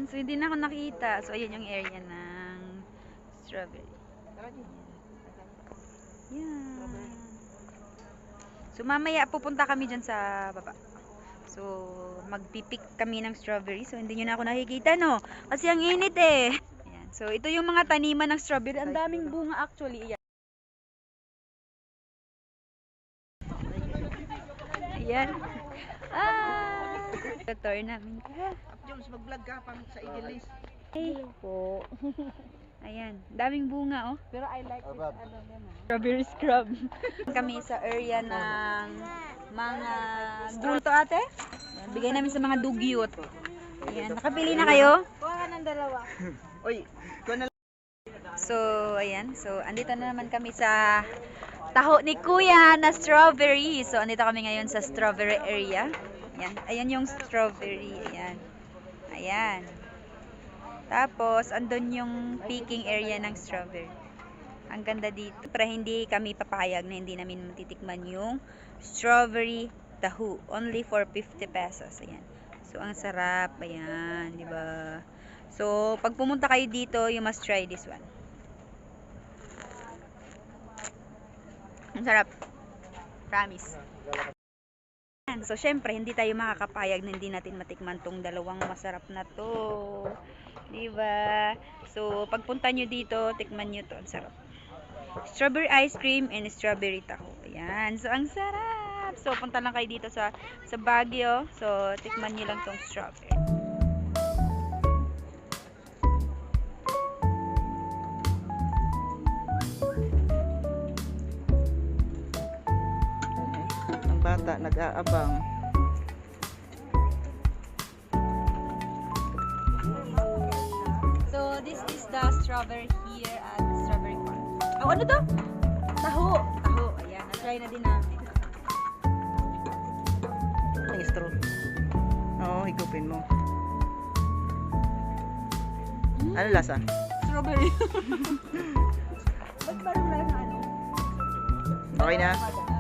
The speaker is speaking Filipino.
So, hindi na ako nakita. So, ayan yung area ng strawberry. Yan. So, mamaya pupunta kami dyan sa baba. So, magpipik kami ng strawberry. So, hindi nyo na ako nakikita, no? Kasi ang init eh. Ayan. So, ito yung mga taniman ng strawberry. Ang daming bunga actually. Ayan. Ayan. Tutor namin. Jones, mag-vlog ka pang sa Igilis. Ay. Po. Ayan. Daming bunga, oh. Pero I like it, Strawberry scrub. Kami sa area ng mga gulto ate. Ayan, bigay namin sa mga dugyot. Ayan. Nakapili na kayo? Kuha ka ng dalawa. Uy, kuha na. So, ayan. So, andito na naman kami sa taho ni Kuya na strawberry. So, andito kami ngayon sa strawberry area. Ayan. Ayan yung strawberry. Ayan. Ayan. Tapos, andun yung picking area ng strawberry. Ang ganda dito. Pero hindi kami papayag na hindi namin matitikman yung strawberry taho. Only for 50 pesos. Ayan. So, ang sarap. Ayan. Diba? So, pag pumunta kayo dito, you must try this one. Ang sarap. Promise. So, syempre, hindi tayo makakapayag na hindi natin matikman tong dalawang masarap na to. Diba? So, pagpunta nyo dito, tikman nyo to. Ang sarap. Strawberry ice cream and strawberry taho. Ayan. So, ang sarap. So, punta lang kayo dito sa Baguio. So, tikman nyo lang tong strawberry. Ang bata nag-aabang. So, this is the strawberry here at strawberry farm. Oh, ano to? Taho. Taho. Ayan. Na-try na din namin. Ang straw. Oo, higupin mo. Ano lasa? Strawberry. Ba't parang wala na ano? Okay na? Wala.